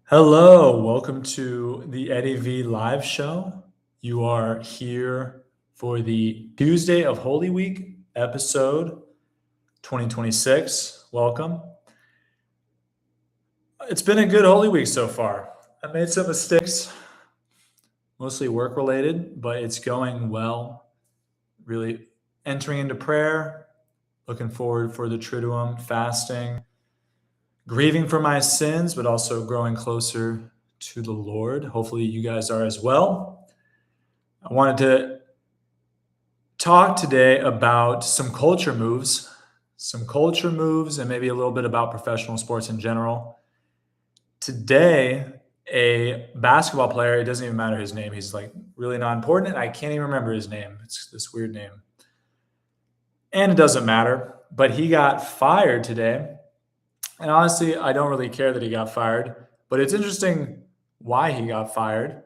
Hello, welcome to the Eddie V live show. You are here for the Tuesday of Holy Week episode 2026. Welcome. It's been a good Holy Week so far. I made some mistakes, mostly work related, but it's going well. Really entering into prayer, looking forward for the Triduum, fasting, grieving for my sins, but also growing closer to the Lord. Hopefully, you guys are as well. I wanted to talk today about some culture moves, and maybe a little bit about professional sports in general. Today, a basketball player, it doesn't even matter his name, he's like really not important, and I can't even remember his name. It's this weird name. And it doesn't matter, but he got fired today. And honestly, I don't really care that he got fired, but it's interesting why he got fired.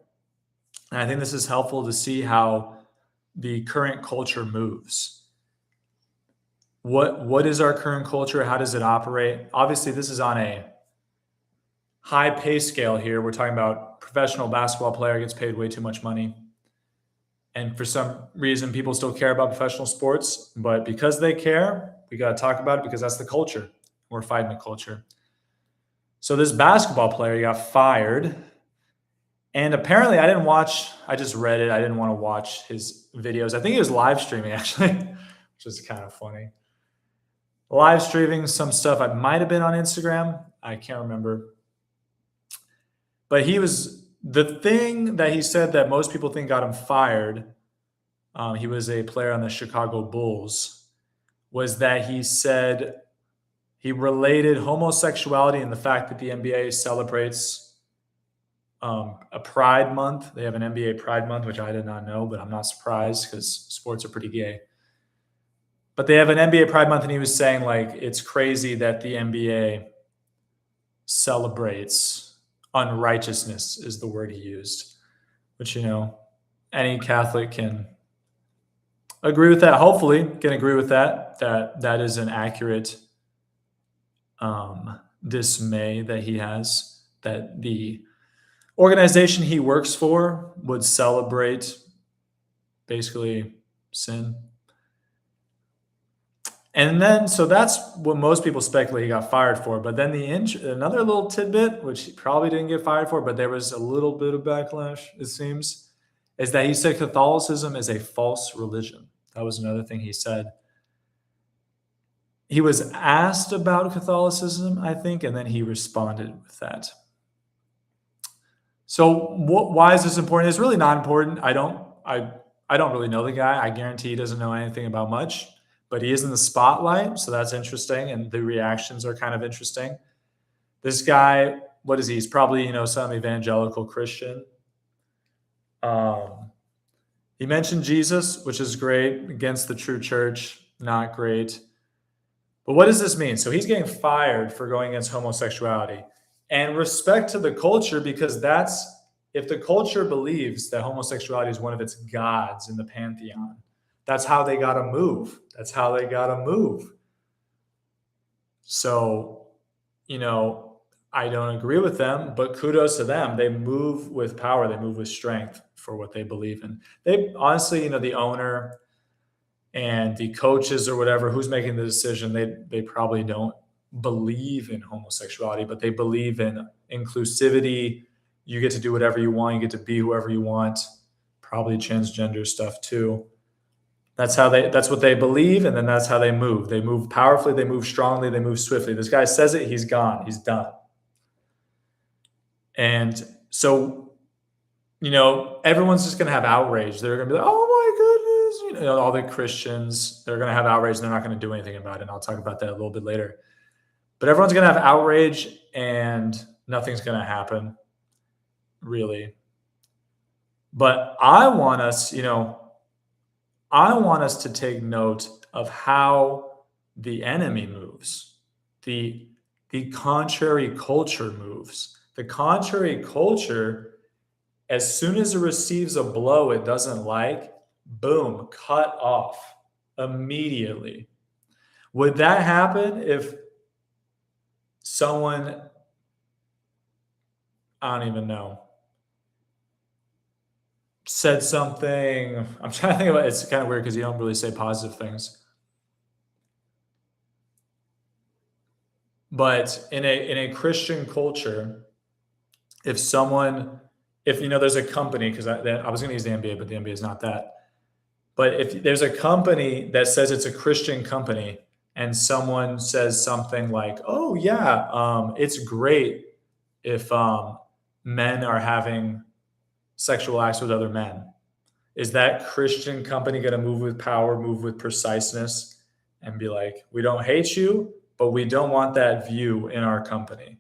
And I think this is helpful to see how the current culture moves. What is our current culture? How does it operate? Obviously, this is on a high pay scale here. We're talking about professional basketball player gets paid way too much money. And for some reason, people still care about professional sports. But because they care, we got to talk about it because that's the culture. We're fighting the culture. So this basketball player got fired. And apparently, I just read it. I didn't want to watch his videos. I think he was live streaming, actually, which is kind of funny. Live streaming some stuff. I might have been on Instagram. I can't remember. But the thing that he said that most people think got him fired, he was a player on the Chicago Bulls, was that he said he related homosexuality and the fact that the NBA celebrates a Pride Month. They have an NBA Pride Month, which I did not know, but I'm not surprised because sports are pretty gay. But they have an NBA Pride Month, and he was saying, like, it's crazy that the NBA celebrates unrighteousness, is the word he used, which, any Catholic can agree with that. Hopefully can agree with that is an accurate dismay that he has, that the organization he works for would celebrate basically sin. And then, so that's what most people speculate he got fired for. But then another little tidbit, which he probably didn't get fired for, but there was a little bit of backlash, it seems, is that he said Catholicism is a false religion. That was another thing he said. He was asked about Catholicism, I think, and then he responded with that. So why is this important? It's really not important. I don't really know the guy. I guarantee he doesn't know anything about much, but he is in the spotlight, so that's interesting, and the reactions are kind of interesting. This guy, what is he? He's probably, some evangelical Christian. He mentioned Jesus, which is great, against the true church, not great. But what does this mean? So he's getting fired for going against homosexuality. And respect to the culture, because if the culture believes that homosexuality is one of its gods in the pantheon, that's how they got to move. So, I don't agree with them, but kudos to them. They move with power. They move with strength for what they believe in. They honestly, the owner and the coaches or whatever, who's making the decision, they probably don't believe in homosexuality, but they believe in inclusivity. You get to do whatever you want. You get to be whoever you want. Probably transgender stuff too. That's what they believe, and then that's how they move. They move powerfully, they move strongly, they move swiftly. This guy says it, he's gone, he's done. And so, everyone's just going to have outrage. They're going to be like, oh my goodness, all the Christians, they're going to have outrage and they're not going to do anything about it. And I'll talk about that a little bit later. But everyone's going to have outrage and nothing's going to happen, really. But I want us to take note of how the enemy moves, the contrary culture moves. The contrary culture, as soon as it receives a blow it doesn't like, boom, cut off immediately. Would that happen if someone I don't even know, said something. I'm trying to think about it. It's kind of weird because you don't really say positive things. But in a Christian culture, if someone, if there's a company, because I was going to use the NBA, but the NBA is not that. But if there's a company that says it's a Christian company, and someone says something like, "Oh yeah, it's great if men are having sexual acts with other men," is that Christian company going to move with power, move with preciseness, and be like, "We don't hate you, but we don't want that view in our company.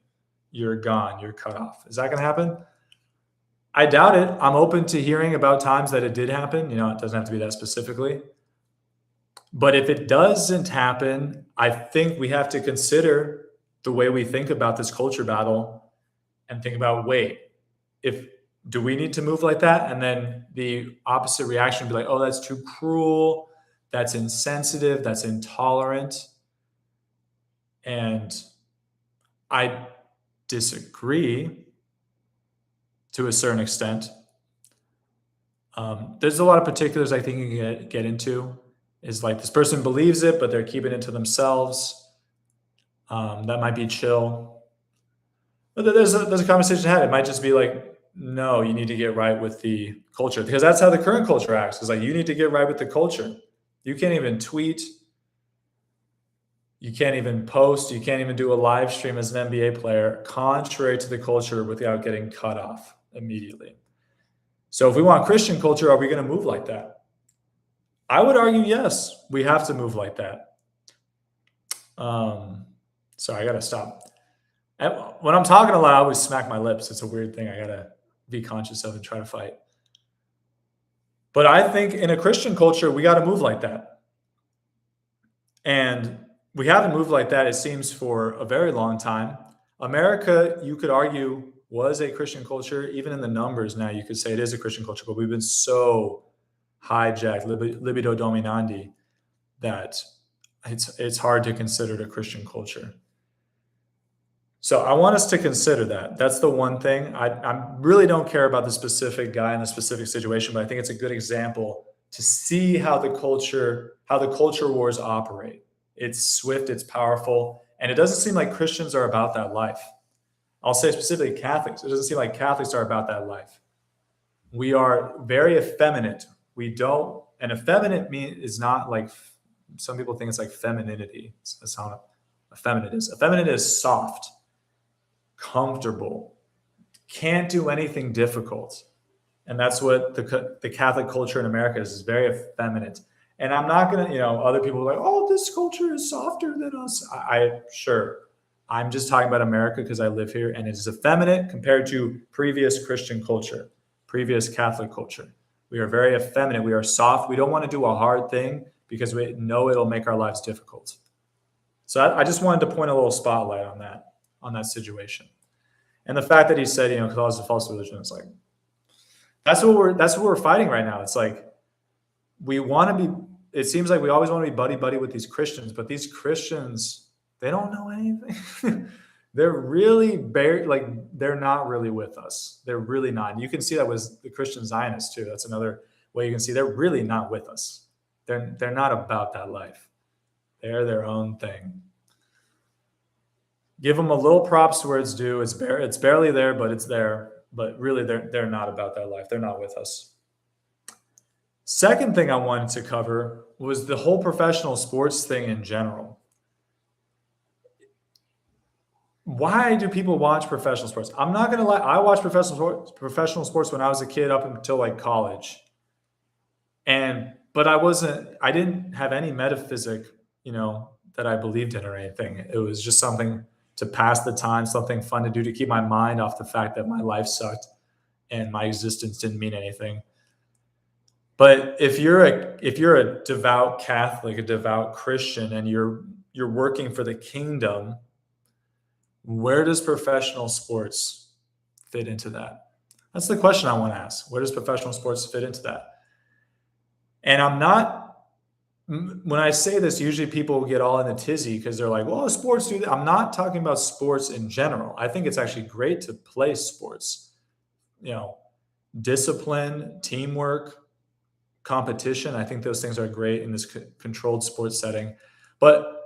You're gone. You're cut off." Is that going to happen? I doubt it. I'm open to hearing about times that it did happen. It doesn't have to be that specifically. But if it doesn't happen, I think we have to consider the way we think about this culture battle and think about, wait, if do we need to move like that? And then the opposite reaction would be like, oh, that's too cruel, that's insensitive, that's intolerant. And I disagree to a certain extent. There's a lot of particulars I think you can get into. Is like this person believes it, but they're keeping it to themselves. That might be chill. But there's a conversation had. It might just be like, no, you need to get right with the culture, because that's how the current culture acts. It's like, you need to get right with the culture. You can't even tweet. You can't even post. You can't even do a live stream as an NBA player, contrary to the culture, without getting cut off immediately. So if we want Christian culture, are we going to move like that? I would argue, yes, we have to move like that. Sorry, I got to stop. When I'm talking a lot, I always smack my lips. It's a weird thing I got to be conscious of and try to fight. But I think in a Christian culture, we got to move like that. And we haven't moved like that, it seems, for a very long time. America, you could argue, was a Christian culture. Even in the numbers now, you could say it is a Christian culture, but we've been so hijacked, libido dominandi, that it's hard to consider it a Christian culture. So I want us to consider that. That's the one thing. I really don't care about the specific guy in the specific situation, but I think it's a good example to see how the culture wars operate. It's swift, it's powerful, and it doesn't seem like Christians are about that life. I'll say specifically Catholics. It doesn't seem like Catholics are about that life. We are very effeminate. And effeminate is not like, some people think it's like femininity. That's not effeminate is. Effeminate is soft, comfortable, can't do anything difficult. And that's what the Catholic culture in America is very effeminate. And I'm not going to, other people are like, oh, this culture is softer than us. Sure. I'm just talking about America because I live here, and it is effeminate compared to previous Christian culture, previous Catholic culture. We are very effeminate. We are soft. We don't want to do a hard thing because we know it'll make our lives difficult. So I just wanted to point a little spotlight on that situation. And the fact that he said, cause a false religion, it's like, that's what we're fighting right now. It's like, it seems like we always want to be buddy with these Christians, but these Christians, they don't know anything. They're really they're not really with us. They're really not. And you can see that with the Christian Zionists too. That's another way you can see they're really not with us. They're not about that life. They're their own thing. Give them a little props where it's due. It's barely there, but it's there. But really, they're not about that life. They're not with us. Second thing I wanted to cover was the whole professional sports thing in general. Why do people watch professional sports? I'm not going to lie. I watched professional sports when I was a kid up until like college. But I didn't have any metaphysic, that I believed in or anything. It was just something to pass the time, something fun to do to keep my mind off the fact that my life sucked and my existence didn't mean anything. But if you're a devout Catholic, a devout Christian, and you're working for the kingdom, where does professional sports fit into that? That's the question I want to ask. Where does professional sports fit into that? And I'm not When I say this, usually people get all in a tizzy because they're like, well, sports do that. I'm not talking about sports in general. I think it's actually great to play sports. You know, discipline, teamwork, competition. I think those things are great in this controlled sports setting. But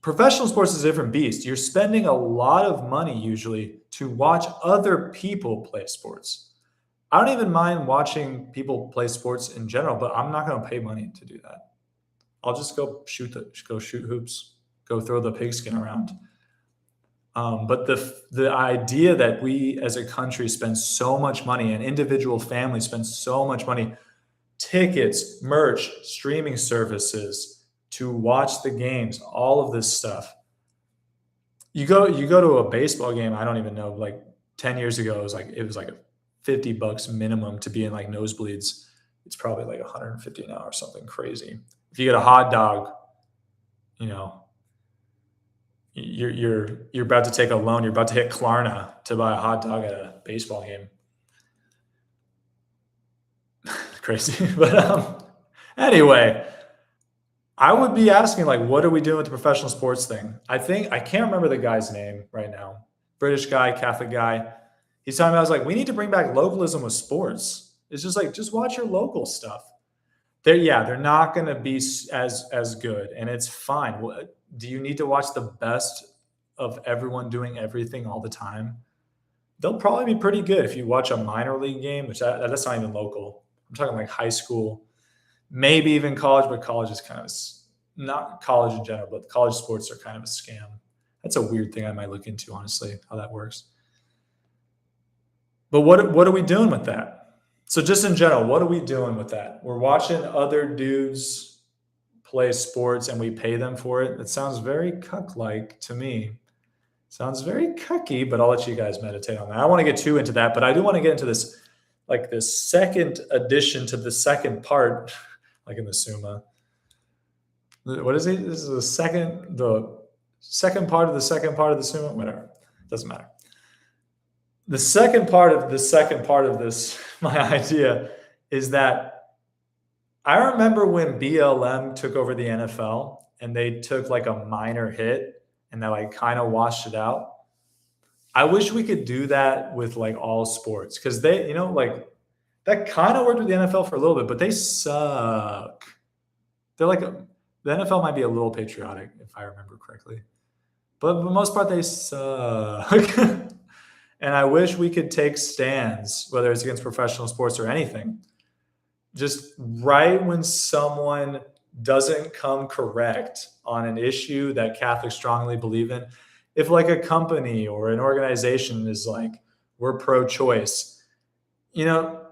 professional sports is a different beast. You're spending a lot of money usually to watch other people play sports. I don't even mind watching people play sports in general, but I'm not going to pay money to do that. I'll just go shoot hoops, go throw the pigskin around. But the idea that we as a country spend so much money and individual families spend so much money, tickets, merch, streaming services to watch the games, all of this stuff. You go to a baseball game, I don't even know, like 10 years ago, it was like a $50 minimum to be in like nosebleeds. It's probably like 150 now or something crazy. If you get a hot dog, you know, you're about to take a loan, you're about to hit Klarna to buy a hot dog at a baseball game. Crazy. But anyway, I would be asking like, what are we doing with the professional sports thing? I can't remember the guy's name right now. British guy, Catholic guy. He's talking about, I was like, we need to bring back localism with sports. It's just like, just watch your local stuff. They're not going to be as good, and it's fine. Do you need to watch the best of everyone doing everything all the time? They'll probably be pretty good if you watch a minor league game, which that's not even local. I'm talking like high school, maybe even college, but college is kind of not college in general, but college sports are kind of a scam. That's a weird thing I might look into, honestly, how that works. But what are we doing with that? So just in general, what are we doing with that? We're watching other dudes play sports and we pay them for it. It sounds very cuck-like to me. Sounds very cucky, but I'll let you guys meditate on that. I don't want to get too into that, but I do want to get into this, like this second addition to the second part, like in the Summa. What is it? This is the second part of the second part of the Summa. Whatever, doesn't matter. The second part of this, my idea is that I remember when BLM took over the NFL and they took like a minor hit and they like kind of washed it out. I wish we could do that with like all sports because they, like that kind of worked with the NFL for a little bit, but they suck. They're like, the NFL might be a little patriotic if I remember correctly, but for the most part, they suck. And I wish we could take stands, whether it's against professional sports or anything. Just right when someone doesn't come correct on an issue that Catholics strongly believe in, if like a company or an organization is like, we're pro-choice,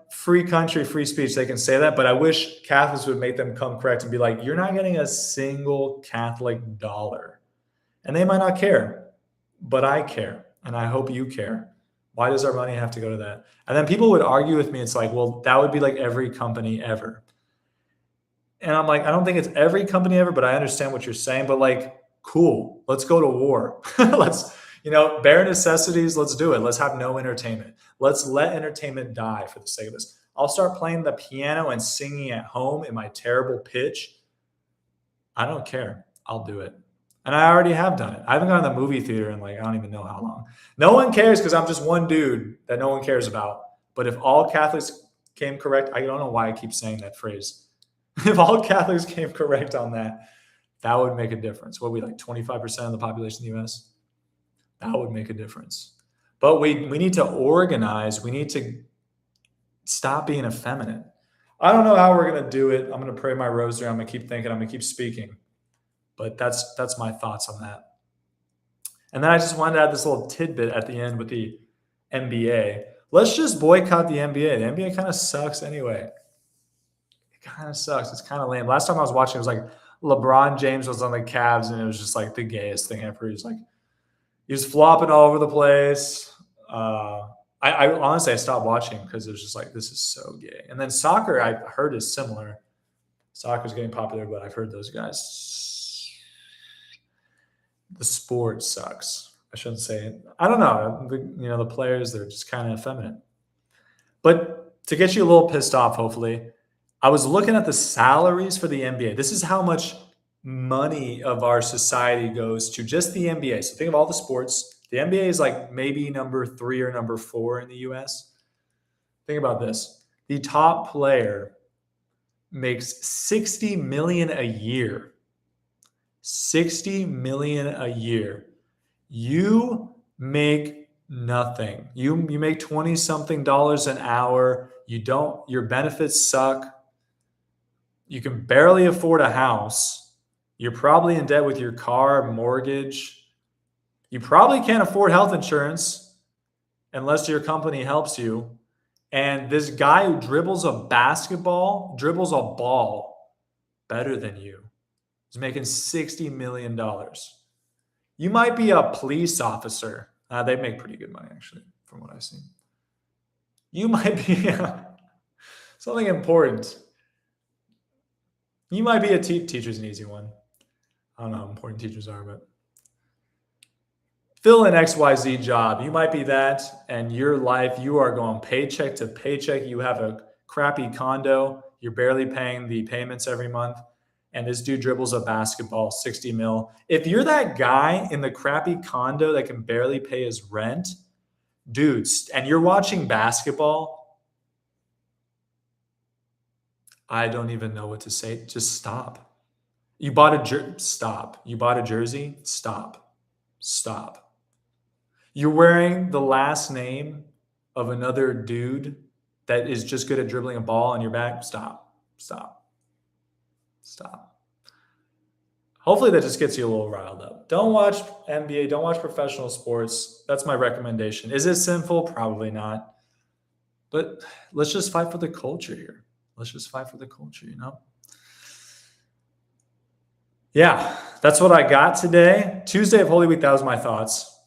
free country, free speech, they can say that. But I wish Catholics would make them come correct and be like, you're not getting a single Catholic dollar. And they might not care, but I care. And I hope you care. Why does our money have to go to that? And then people would argue with me. It's like, well, that would be like every company ever. And I'm like, I don't think it's every company ever, but I understand what you're saying. But like, cool, let's go to war. Let's, bare necessities, let's do it. Let's have no entertainment. Let's let entertainment die for the sake of this. I'll start playing the piano and singing at home in my terrible pitch. I don't care. I'll do it. And I already have done it. I haven't gone to the movie theater in like, I don't even know how long. No one cares because I'm just one dude that no one cares about. But if all Catholics came correct, I don't know why I keep saying that phrase. If all Catholics came correct on that, that would make a difference. What are we, like 25% of the population in the US? That would make a difference. But we need to organize. We need to stop being effeminate. I don't know how we're going to do it. I'm going to pray my rosary. I'm going to keep thinking. I'm going to keep speaking. But that's my thoughts on that. And then I just wanted to add this little tidbit at the end with the NBA. Let's just boycott the NBA. The NBA kind of sucks anyway. It kind of sucks. It's kind of lame. Last time I was watching, it was like LeBron James was on the Cavs, and it was just like the gayest thing ever. He was flopping all over the place. I honestly, I stopped watching because it was just like, this is so gay. And then soccer, I heard, is similar. Soccer's getting popular, but I've heard those guys. The sport sucks. I shouldn't say it. I don't know. The players, they're just kind of effeminate. But to get you a little pissed off, hopefully, I was looking at the salaries for the NBA. This is how much money of our society goes to just the NBA. So think of all the sports. The NBA is like maybe number 3 or number 4 in the US. Think about this. The top player makes 60 million a year. 60 million a year. You make nothing. You make 20 something dollars an hour. Your benefits suck. You can barely afford a house. You're probably in debt with your car, mortgage. You probably can't afford health insurance unless your company helps you. And this guy who dribbles a ball better than you is making $60 million. You might be a police officer. They make pretty good money, actually, from what I've seen. You might be something important. You might be a teacher's an easy one. I don't know how important teachers are, but fill an XYZ job. You might be that, and your life, you are going paycheck to paycheck. You have a crappy condo. You're barely paying the payments every month. And this dude dribbles a basketball, 60 mil. If you're that guy in the crappy condo that can barely pay his rent, dudes, and you're watching basketball, I don't even know what to say. Just stop. You bought a stop. You bought a jersey? Stop. Stop. You're wearing the last name of another dude that is just good at dribbling a ball on your back? Stop. Stop. Stop. Hopefully that just gets you a little riled up. Don't watch NBA. Don't watch professional sports. That's my recommendation. Is it sinful? Probably not. But let's just fight for the culture here. Let's just fight for the culture, you know? Yeah, that's what I got today. Tuesday of Holy Week, that was my thoughts.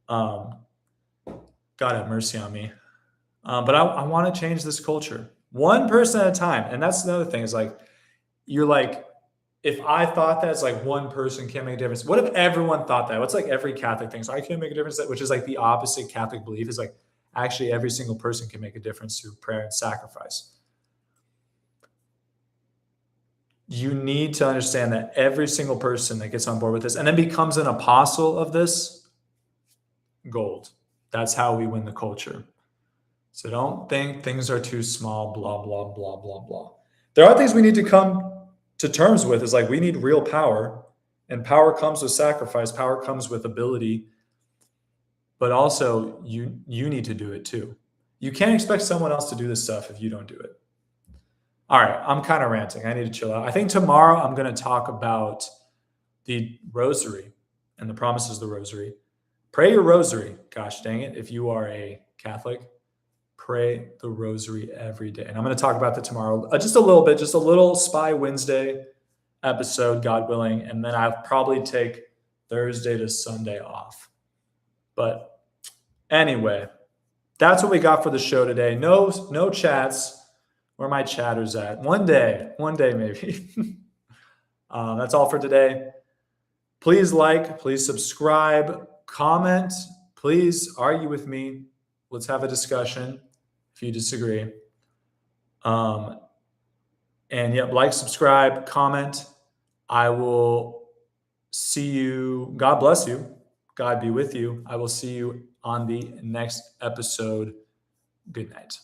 God have mercy on me. But I want to change this culture. One person at a time. And that's another thing is like, you're like, if I thought that it's like one person can't make a difference. What if everyone thought that? What's like every Catholic thing? So I can't make a difference, which is like the opposite Catholic belief is like actually every single person can make a difference through prayer and sacrifice. You need to understand that every single person that gets on board with this and then becomes an apostle of this, gold. That's how we win the culture. So don't think things are too small, blah, blah, blah, blah, blah. There are things we need to come to terms with is like we need real power, and power comes with sacrifice. Power comes with ability, but also you need to do it too. You can't expect someone else to do this stuff if you don't do it. All right, I'm kind of ranting. I need to chill out. I think tomorrow I'm going to talk about the rosary and the promises of the rosary. Pray your rosary. Gosh dang it. If you are a Catholic, pray the rosary every day. And I'm going to talk about that tomorrow. Just a little bit, just a little Spy Wednesday episode, God willing. And then I'll probably take Thursday to Sunday off. But anyway, that's what we got for the show today. No chats. Where are my chatters at? One day maybe. That's all for today. Please like, please subscribe, comment, please argue with me. Let's have a discussion if you disagree. And yeah, like, subscribe, comment. I will see you. God bless you. God be with you. I will see you on the next episode. Good night.